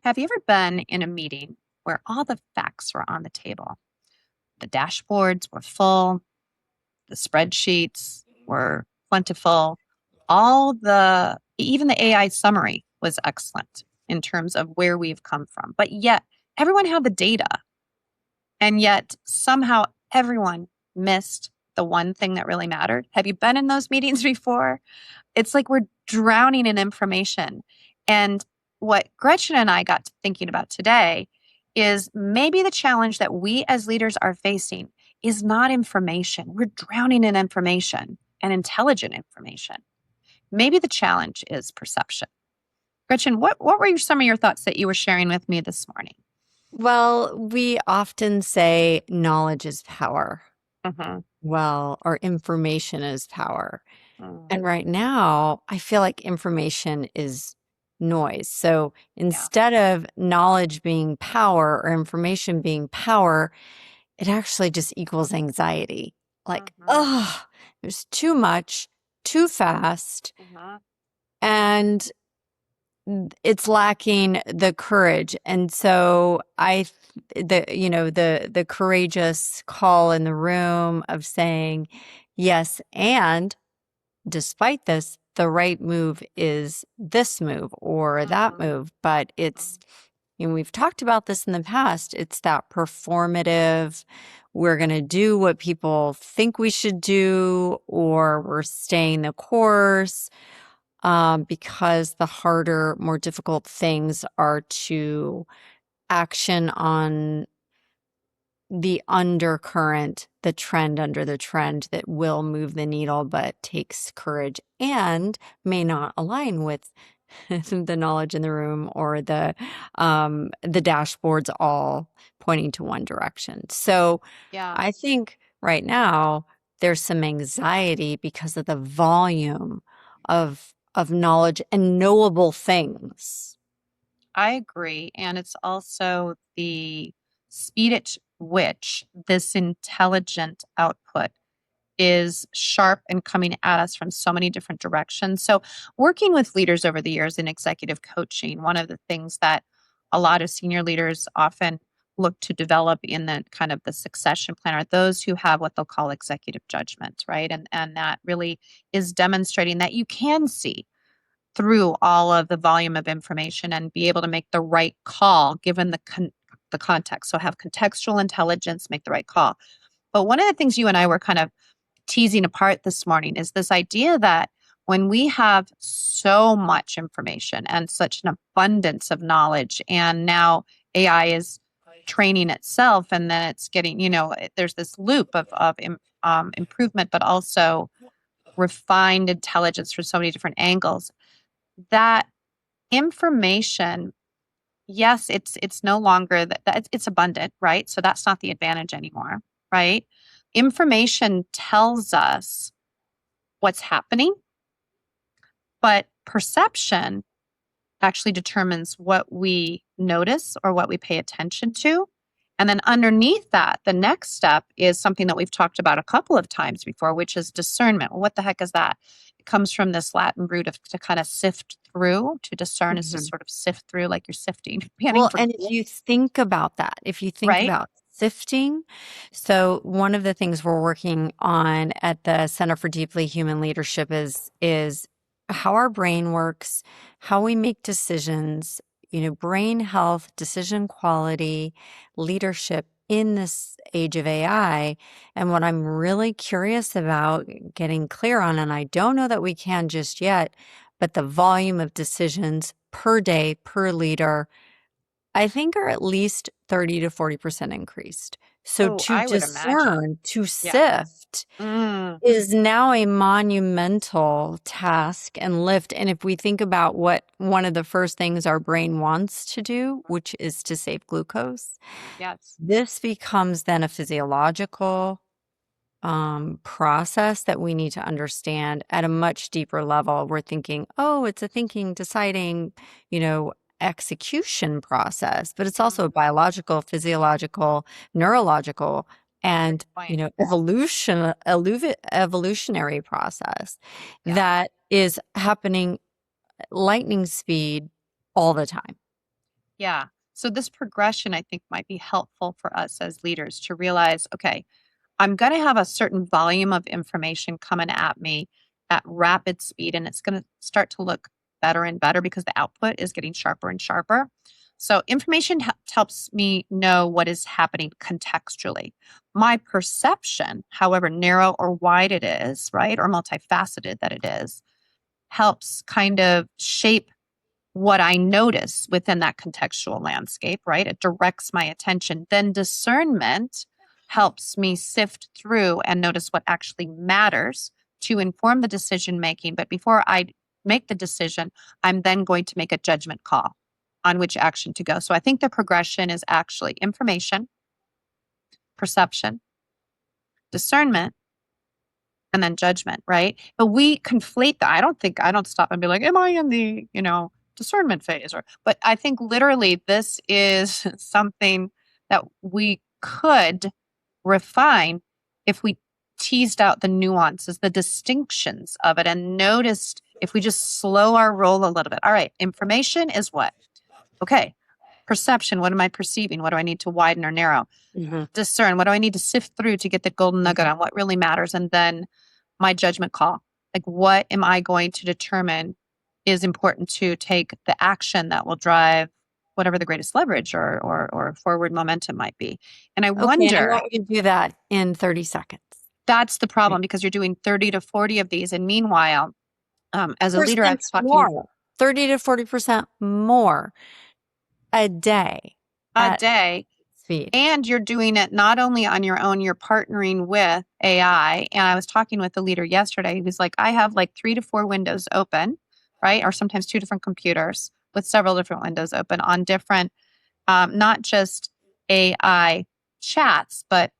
Have you ever been in a meeting where all the facts were on the table? The dashboards were full, the spreadsheets were plentiful, even the AI summary was excellent in terms of where we've come from. But yet, everyone had the data, and yet somehow everyone missed the one thing that really mattered. Have you been in those meetings before? It's like we're drowning in information. And what Gretchen and I got to thinking about today is maybe the challenge that we as leaders are facing is not information. We're drowning in information and intelligent information. Maybe the challenge is perception. Gretchen, what were some of your thoughts that you were sharing with me this morning? Well, we often say knowledge is power. Mm-hmm. Well, or information is power. Mm, And right now, I feel like information is noise. So yeah. instead of knowledge being power or information being power, it actually just equals anxiety. Like, Mm-hmm. oh, there's too much, too fast, Mm-hmm. and it's lacking the courage. And so the courageous call in the room of saying, yes, and despite this, the right move is this move or that Mm-hmm. move. But we've talked about this in the past. It's that performative, we're going to do what people think we should do, or we're staying the course, because the harder, more difficult things are to action on the undercurrent, the trend under the trend that will move the needle, but takes courage and may not align with the knowledge in the room or the dashboards all pointing to one direction. So Yeah. I think right now there's some anxiety because of the volume of knowledge and knowable things. I agree. And it's also the speed at which this intelligent output is sharp and coming at us from so many different directions. So, working with leaders over the years in executive coaching, one of the things that a lot of senior leaders often look to develop in the kind of the succession plan are those who have what they'll call executive judgment, right? And that really is demonstrating that you can see through all of the volume of information and be able to make the right call given the context. So have contextual intelligence, make the right call. But one of the things you and I were kind of teasing apart this morning is this idea that when we have so much information and such an abundance of knowledge, and now AI is training itself, and then it's getting, there's this loop of improvement, but also refined intelligence from so many different angles. That information, yes, it's no longer that it's abundant, right? So that's not the advantage anymore, right? Information tells us what's happening, but perception actually determines what we notice or what we pay attention to. And then underneath that, the next step is something that we've talked about a couple of times before, which is discernment. Well, what the heck is that? It comes from this Latin root of to kind of sift through. To discern is to Mhm. sort of sift through like you're sifting, panning Well, for and if gold, you think about that, if you think right? about sifting, so one of the things we're working on at the Center for Deeply Human Leadership is how our brain works, how we make decisions, brain health, decision quality, leadership in this age of AI. And what I'm really curious about getting clear on, and I don't know that we can just yet, but the volume of decisions per day, per leader, I think are at least 30 to 40% increased. So Oh, to I would imagine. discern, to Yeah. sift Mm, is now a monumental task and lift. And if we think about what one of the first things our brain wants to do, which is to save glucose, yes. this becomes then a physiological process that we need to understand at a much deeper level. We're thinking, oh, it's a thinking, deciding, execution process, but it's also a Mm, biological, physiological, neurological, great and point. evolutionary process Yeah. that is happening lightning speed all the time. Yeah. So this progression, I think, might be helpful for us as leaders to realize, okay, I'm going to have a certain volume of information coming at me at rapid speed, and it's going to start to look better and better because the output is getting sharper and sharper. So information helps me know what is happening contextually. My perception, however narrow or wide it is, right, or multifaceted that it is, helps kind of shape what I notice within that contextual landscape, right? It directs my attention. Then discernment helps me sift through and notice what actually matters to inform the decision making. But before I make the decision, I'm then going to make a judgment call on which action to go. So I think the progression is actually information, perception, discernment, and then judgment, right? But we conflate that. I don't stop and be like, am I in the, discernment phase? But I think literally this is something that we could refine if we teased out the nuances, the distinctions of it, and noticed if we just slow our roll a little bit. All right, information is what? Okay. Perception, what am I perceiving? What do I need to widen or narrow? Discern, what do I need to sift through to get the golden nugget on what really matters? And then my judgment call. Like, what am I going to determine is important to take the action that will drive whatever the greatest leverage or forward momentum might be? And I Okay, and I wonder, want you to do that in 30 seconds. that's the problem because you're doing 30 to 40 of these. And meanwhile, as a leader, I was talking more, 30 to 40% more a day a at day. speed. And you're doing it not only on your own, you're partnering with AI. And I was talking with the leader yesterday. He was like, I have like 3 to 4 windows open, right? Or sometimes 2 different computers with several different windows open on different, not just AI chats, but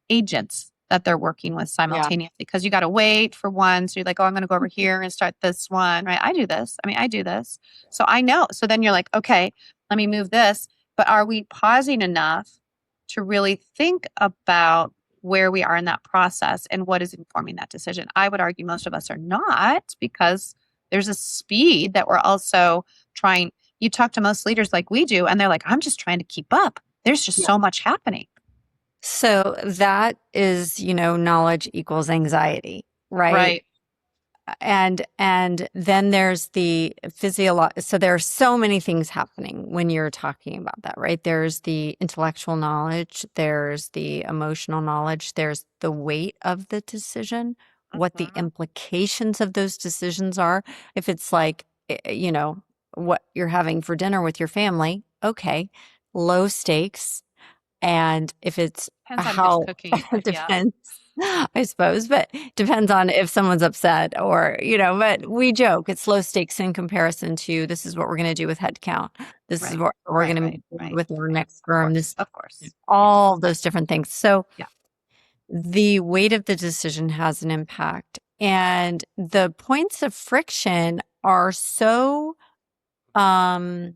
agents that they're working with Yeah. simultaneously. Because you got to wait for one. So you're like, oh, I'm going to go over here and start this one, right? I do this. I do this. So I know. So then you're like, okay, let me move this. But are we pausing enough to really think about where we are in that process and what is informing that decision? I would argue most of us are not because there's a speed that we're also trying. You talk to most leaders like we do, and they're like, I'm just trying to keep up. There's just so much happening. So that is, knowledge equals anxiety, right? Right. And then there's the so there are so many things happening when you're talking about that, right? There's the intellectual knowledge, there's the emotional knowledge, there's the weight of the decision, what the implications of those decisions are. If it's like, what you're having for dinner with your family, okay, low stakes. And if it's Depends on who's how cooking, but yeah. depends, I suppose, but depends on if someone's upset or, but we joke it's low stakes in comparison to this is what we're going to do with head count. This is Right. what we're going to Right. do Right. with our next firm. Of course. All those different things. So Yeah. the weight of the decision has an impact. And the points of friction are so, I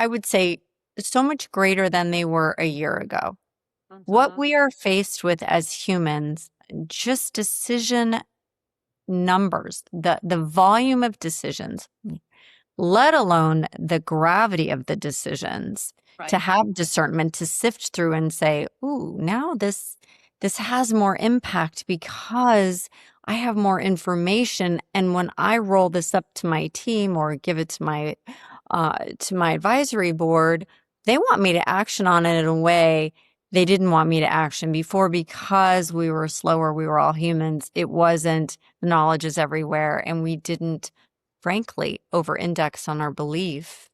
would say, so much greater than they were a year ago. What we are faced with as humans, just decision numbers, the volume of decisions, let alone the gravity of the decisions, to Right. have discernment, to sift through and say, ooh, now this has more impact because I have more information. And when I roll this up to my team or give it to my advisory board, they want me to action on it in a way they didn't want me to action before because we were slower. We were all humans. It wasn't the knowledge is everywhere. And we didn't, frankly, over index on our belief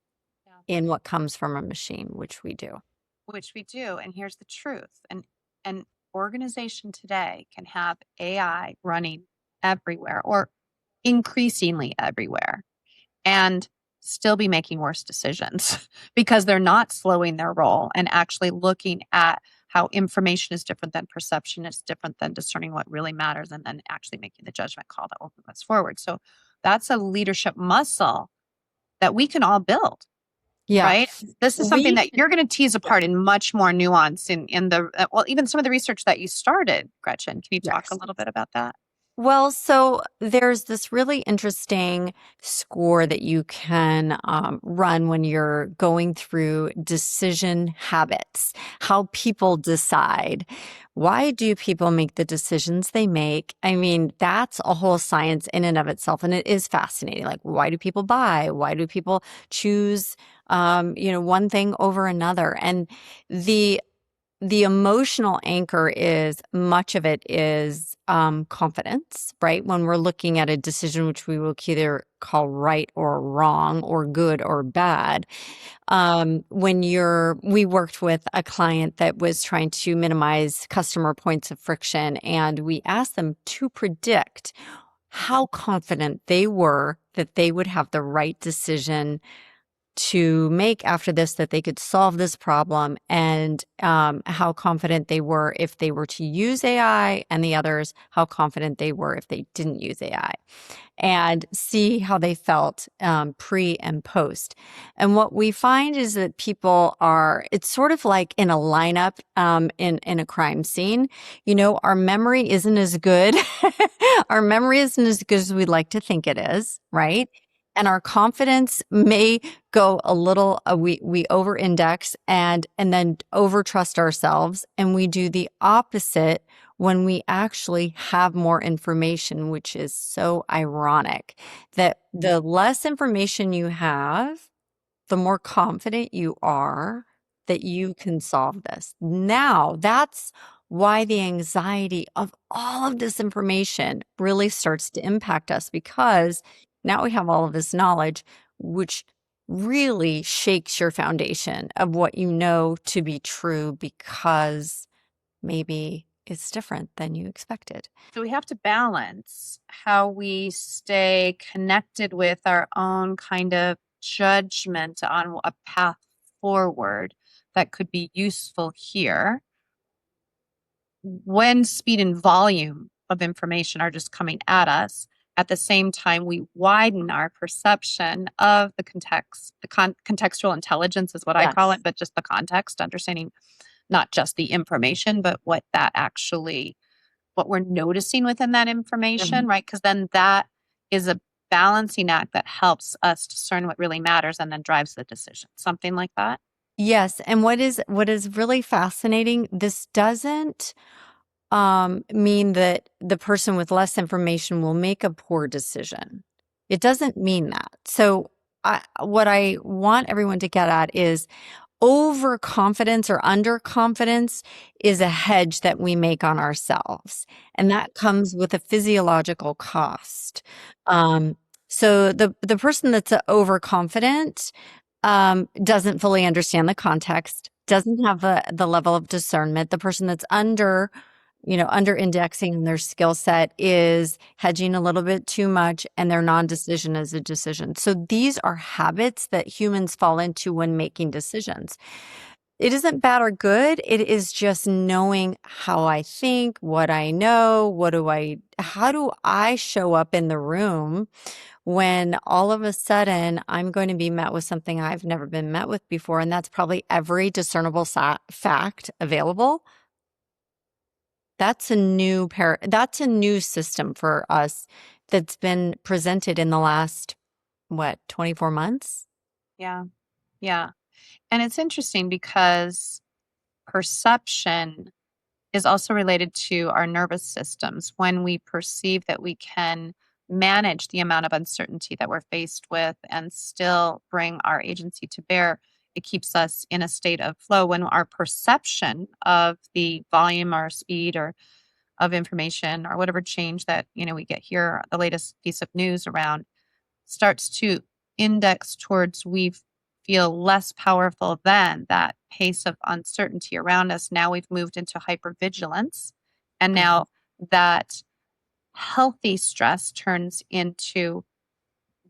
in what comes from a machine, which we do. Which we do. And here's the truth. An organization today can have AI running everywhere or increasingly everywhere and still be making worse decisions because they're not slowing their roll and actually looking at how information is different than perception, is different than discerning what really matters, and then actually making the judgment call that will move us forward. So that's a leadership muscle that we can all build. Yeah. Right. This is something that you're going to tease apart in much more nuance in the, well, even some of the research that you started, Gretchen. Can you talk a little bit about that? Well, so there's this really interesting score that you can run when you're going through decision habits, how people decide. Why do people make the decisions they make? I mean, that's a whole science in and of itself, and it is fascinating. Like, why do people buy? Why do people choose, one thing over another? And the the emotional anchor is much of it is confidence, right? When we're looking at a decision, which we will either call right or wrong or good or bad. We worked with a client that was trying to minimize customer points of friction, and we asked them to predict how confident they were that they would have the right decision to make after this, that they could solve this problem, and how confident they were if they were to use AI, and the others, how confident they were if they didn't use AI, and see how they felt pre and post. And what we find is that it's sort of like in a lineup in a crime scene. Our memory isn't as good. Our memory isn't as good as we'd like to think it is, right? And our confidence may go a little, we over index and then over trust ourselves. And we do the opposite when we actually have more information, which is so ironic that the less information you have, the more confident you are that you can solve this. Now, that's why the anxiety of all of this information really starts to impact us, because now we have all of this knowledge, which really shakes your foundation of what you know to be true, because maybe it's different than you expected. So we have to balance how we stay connected with our own kind of judgment on a path forward that could be useful here when speed and volume of information are just coming at us. At the same time, we widen our perception of the context. Contextual intelligence is what I call Yes. it, but just the context, understanding not just the information, but what we're noticing within that information, right? Because then that is a balancing act that helps us discern what really matters and then drives the decision. Something like that. Yes, and what is really fascinating, this doesn't mean that the person with less information will make a poor decision. It doesn't mean that. So what I want everyone to get at is overconfidence or underconfidence is a hedge that we make on ourselves, and that comes with a physiological cost. Um, so the person that's overconfident doesn't fully understand the context, doesn't have the level of discernment. The person that's under indexing in their skill set is hedging a little bit too much, and their non-decision is a decision. So these are habits that humans fall into when making decisions. It isn't bad or good. It is just knowing how I think, what I know, how do I show up in the room when all of a sudden I'm going to be met with something I've never been met with before. And that's probably every discernible fact available. That's a new system for us that's been presented in the last, 24 months? Yeah. Yeah. And it's interesting because perception is also related to our nervous systems. When we perceive that we can manage the amount of uncertainty that we're faced with and still bring our agency to bear, it keeps us in a state of flow. When our perception of the volume or speed or of information or whatever change that we get here, the latest piece of news around, starts to index towards we feel less powerful than that pace of uncertainty around us. Now we've moved into hypervigilance, and now that healthy stress turns into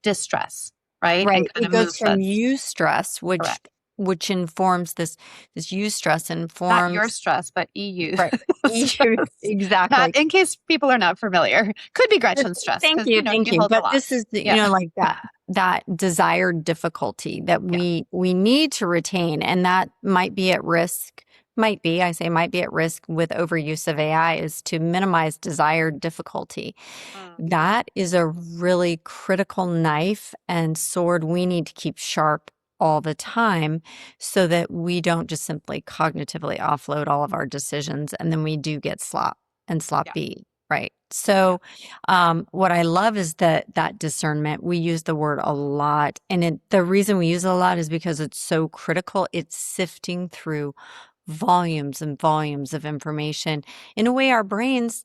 distress, right? And Right. kind It of goes moves from us. eustress, Correct. which informs this eustress Not your informs stress, but EU. right. EU, Not exactly. in case people are not familiar. Could be Gretchen's stress Thank because you, thank you you. hold the But lot. this is Yeah. like that desired difficulty that Yeah. we need to retain, and that might be at risk might be, I say might be at risk with overuse of AI is to minimize desired difficulty. Mm. That is a really critical knife and sword we need to keep sharp all the time so that we don't just simply cognitively offload all of our decisions and then we do get Yeah. sloppy, right? Yeah. So, what I love is that discernment. We use the word a lot, and the reason we use it a lot is because it's so critical. It's sifting through volumes and volumes of information in a way our brains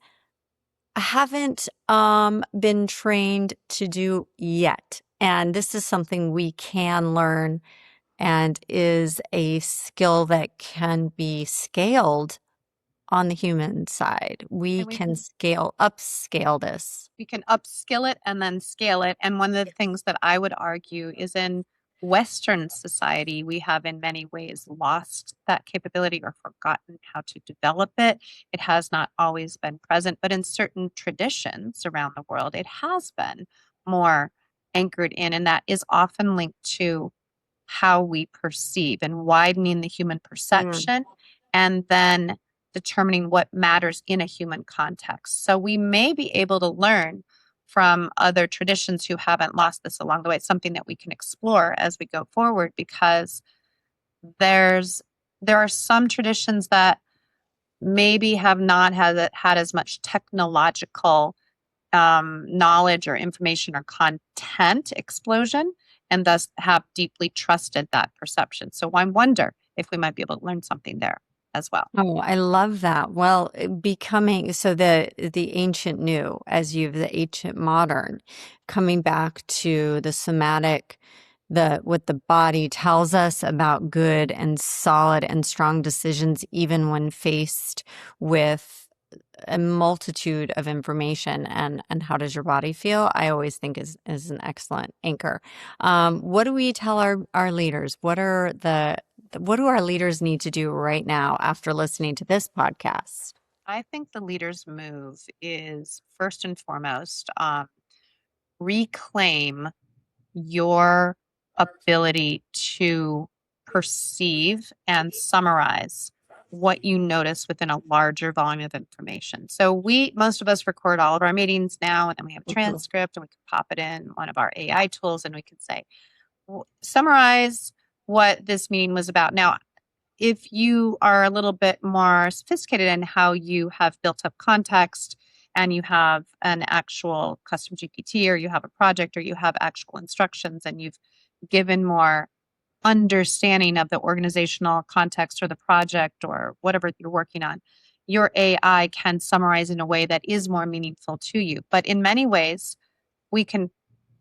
haven't been trained to do yet. And this is something we can learn and is a skill that can be scaled on the human side. We And can upscale this. we can upskill it and then scale it. And one of the things that I would argue is in Western society, we have in many ways lost that capability or forgotten how to develop it. It has not always been present, but in certain traditions around the world, it has been more anchored in, and that is often linked to how we perceive and widening the human Mm. perception and then determining what matters in a human context. So we may be able to learn from other traditions who haven't lost this along the way. It's something that we can explore as we go forward because there's there are some traditions that maybe have not had as much technological knowledge or information or content explosion, and thus have deeply trusted that perception. So I wonder if we might be able to learn something there as well. Oh, I love that. Well, becoming so the ancient new as you've the ancient modern, coming back to the somatic, the what the body tells us about good and solid and strong decisions, even when faced with a multitude of information and how does your body feel, I always think is an excellent anchor. What do we tell our leaders? What do our leaders need to do right now after listening to this podcast? I think the leader's move is first and foremost reclaim your ability to perceive and summarize what you notice within a larger volume of information. So most of us record all of our meetings now, and then we have a Mhm. transcript and we can pop it in one of our AI tools and we can say, summarize what this meeting was about. Now, if you are a little bit more sophisticated in how you have built up context and you have an actual custom GPT or you have a project or you have actual instructions and you've given more understanding of the organizational context or the project or whatever you're working on, your AI can summarize in a way that is more meaningful to you. But in many ways, we can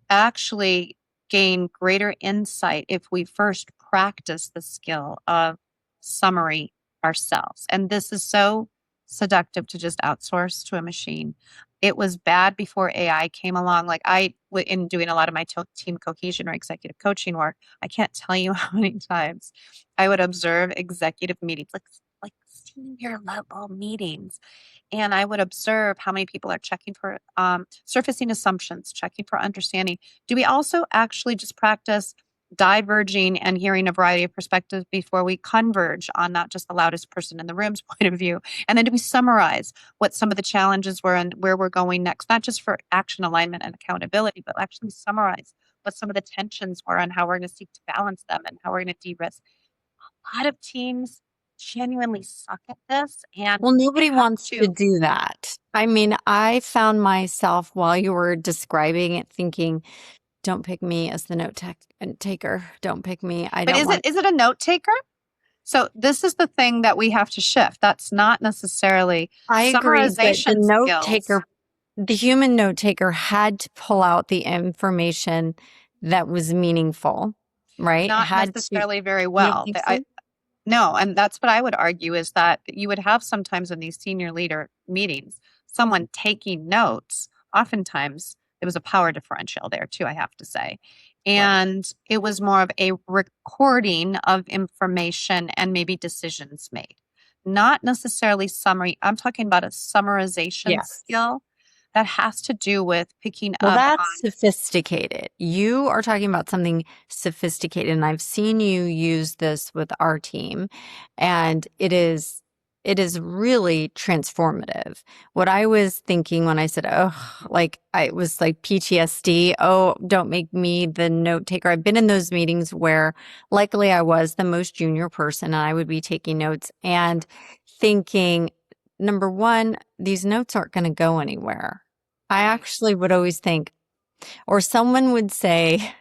actually gain greater insight if we first practice the skill of summary ourselves. And this is so seductive to just outsource to a machine. It was bad before AI came along. Like in doing a lot of my team cohesion or executive coaching work, I can't tell you how many times I would observe executive meetings, like senior level meetings, and I would observe how many people are checking for surfacing assumptions, checking for understanding. Do we also actually just practice diverging and hearing a variety of perspectives before we converge on not just the loudest person in the room's point of view? And then do we summarize what some of the challenges were and where we're going next, not just for action alignment and accountability, but actually summarize what some of the tensions were and how we're going to seek to balance them and how we're going to de-risk. A lot of teams genuinely suck at this and Well, they nobody have wants to to. do that. I mean, I found myself while you were describing it thinking, don't pick me as the taker. Don't pick me. I But don't is it want. is it a note taker? So this is the thing that we have to shift. That's not necessarily I agree, but summarization skills, the human note taker had to pull out the information that was meaningful, right? not Had to, necessarily very you don't well. think so? No, and that's what I would argue is that you would have sometimes in these senior leader meetings, someone taking notes. Oftentimes, there was a power differential there too, I have to say. Right. And it was more of a recording of information and maybe decisions made, not necessarily summary. I'm talking about a summarization Yes. skill. that has to do with picking Well, up that's on. sophisticated. You are talking about something sophisticated, and I've seen you use this with our team, and it is really transformative. What I was thinking when I said, "Oh," like I was like PTSD. Oh, don't make me the note taker. I've been in those meetings where, luckily, I was the most junior person, and I would be taking notes and thinking, number one, these notes aren't going to go anywhere. I Right. actually would always think, or someone would say,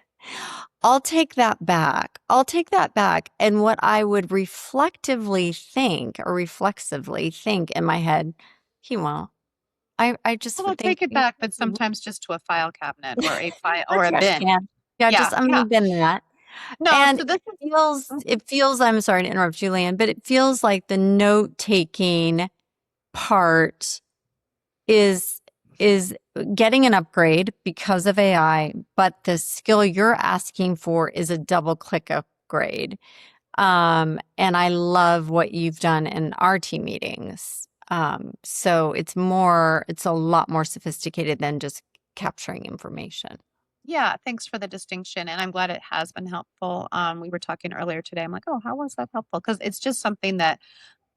I'll take that back. I'll take that back. And what I would reflectively think or reflexively think in my head, he won't. I just Well, I'll would think, take it "Yeah, back, but sometimes just to a file cabinet or a file or or a trash bin. can." Yeah, Yeah, just I'm yeah. gonna bin that. No, And so this is it feels, I'm sorry to interrupt, Julianne, but it feels like the note taking part is is getting an upgrade because of AI, but the skill you're asking for is a double click upgrade. And I love what you've done in our team meetings. So it's a lot more sophisticated than just capturing information. Yeah, thanks for the distinction. And I'm glad it has been helpful. We were talking earlier today. I'm like, oh, how was that helpful? Because it's just something that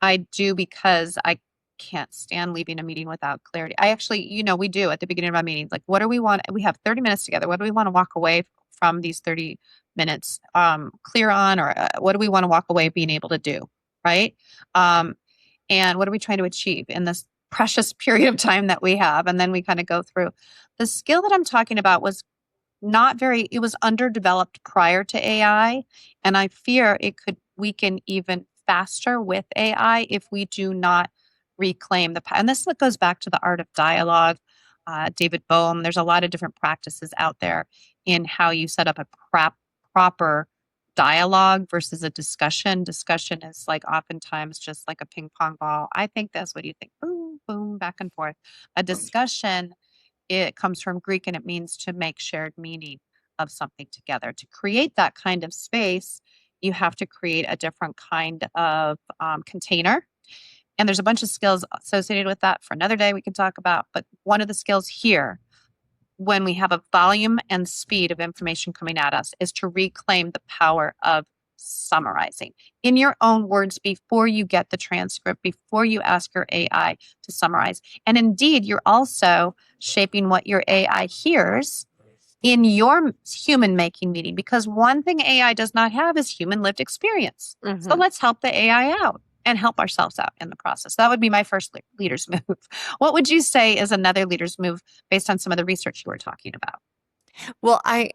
I do because I can't stand leaving a meeting without clarity. I actually, we do at the beginning of our meetings, like, what do we want? We have 30 minutes together. What do we want to walk away from these 30 minutes clear on, or what do we want to walk away being able to do? Right. Um, and what are we trying to achieve in this precious period of time that we have? And then we kind of go through. The skill that I'm talking about was not very, it was underdeveloped prior to AI. And I fear it could weaken even faster with AI if we do not reclaim and this goes back to the art of dialogue. David Bohm, there's a lot of different practices out there in how you set up a proper dialogue versus a discussion. Discussion is like oftentimes just like a ping pong ball. I think that's what you think. Boom, boom, back and forth. A discussion, it comes from Greek and it means to make shared meaning of something together. To create that kind of space, you have to create a different kind of container. And there's a bunch of skills associated with that for another day we can talk about. But one of the skills here, when we have a volume and speed of information coming at us, is to reclaim the power of summarizing in your own words before you get the transcript, before you ask your AI to summarize. And indeed, you're also shaping what your AI hears in your human making meeting, because one thing AI does not have is human lived experience. So Mhm. let's help the AI out and help ourselves out in the process. That would be my first leader's move. What would you say is another leader's move based on some of the research you were talking about? Well, I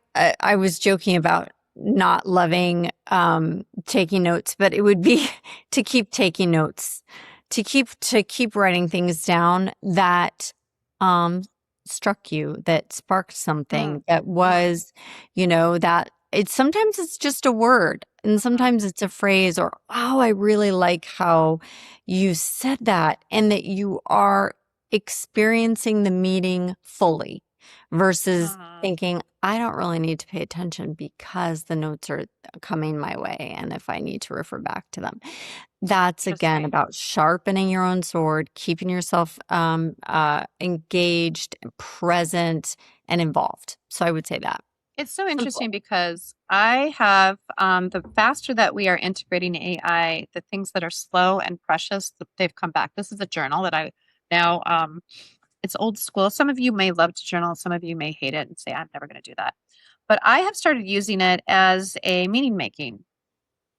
was joking about not loving taking notes, but it would be to keep taking notes, to keep writing things down that um struck you, that sparked Mm, something, that mm, was, that it's sometimes it's just a word and mm. sometimes it's a phrase, or, oh, I really like how you said that, and that you are experiencing the meeting fully versus Mhm. thinking, I don't really need to pay attention because the notes are coming my way. And if I need to refer back to them, that's again Interesting. about sharpening your own sword, keeping yourself engaged, present, and involved. So I would say that. It's so Simple. interesting because I have the faster that we are integrating AI, the things that are slow and precious, they've come back. This is a journal that I now, it's old school. Some of you may love to journal, some of you may hate it and say, I'm never going to do that. But I have started using it as a meaning making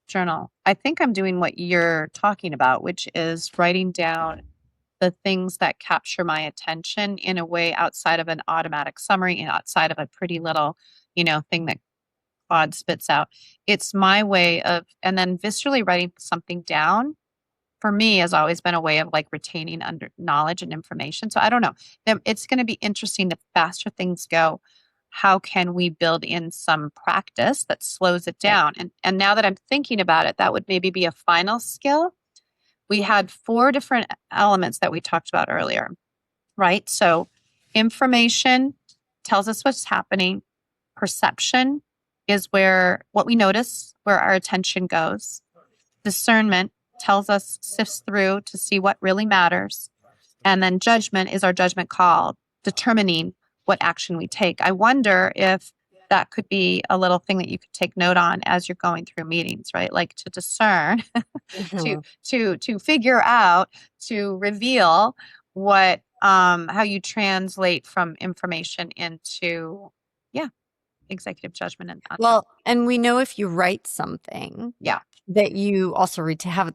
journal. I think I'm doing what you're talking about, which is writing down the things that capture my attention in a way outside of an automatic summary and outside of a pretty little, thing that Claude spits out. It's my way of, and then viscerally writing something down for me has always been a way of like retaining under knowledge and information. So I don't know. It's going to be interesting the faster things go. How can we build in some practice that slows it Right. down? And now that I'm thinking about it, that would maybe be a final skill. We had four different elements that we talked about earlier, right? So information tells us what's happening. Perception is where what we notice, where our attention goes. Discernment tells us, sifts through to see what really matters. And then judgment is our judgment call determining what action we take. I wonder if that could be a little thing that you could take note on as you're going through meetings, right? Like to discern, to Mhm. to figure out, to reveal what how you translate from information into, yeah, executive judgment and Well, and we know if you write something yeah, that you also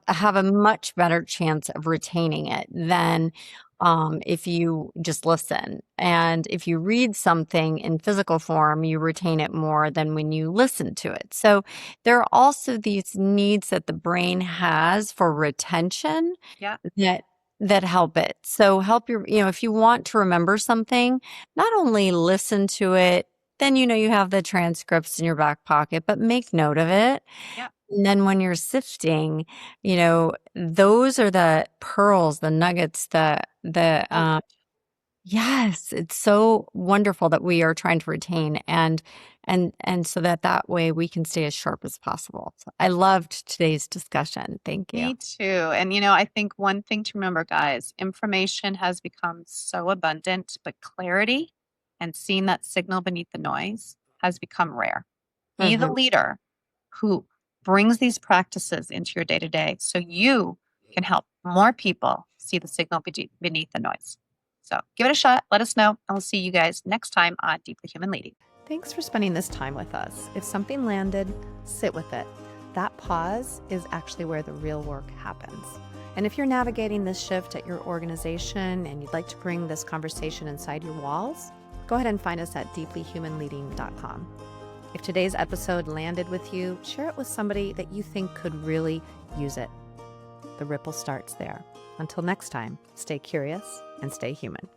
have a much better chance of retaining it than if you just listen. And if you read something in physical form, you retain it more than when you listen to it. So there are also these needs that the brain has for retention yeah, that help it. So help if you want to remember something, not only listen to it, then you have the transcripts in your back pocket, but make note of it. yeah. And then when you're sifting, those are the pearls, the nuggets, the Oh, yes, it's so wonderful that we are trying to retain and so that way we can stay as sharp as possible. So I loved today's discussion. Thank you. me too. And I think one thing to remember, guys, information has become so abundant, but clarity and seeing that signal beneath the noise has become rare. Be the Mhm. leader who brings these practices into your day to day so you can help more people see the signal beneath the noise. So give it a shot. Let us know. And we'll see you guys next time on Deeply Human Leading. Thanks for spending this time with us. If something landed, sit with it. That pause is actually where the real work happens. And if you're navigating this shift at your organization and you'd like to bring this conversation inside your walls, go ahead and find us at deeplyhumanleading.com. If today's episode landed with you, share it with somebody that you think could really use it. The ripple starts there. Until next time, stay curious and stay human.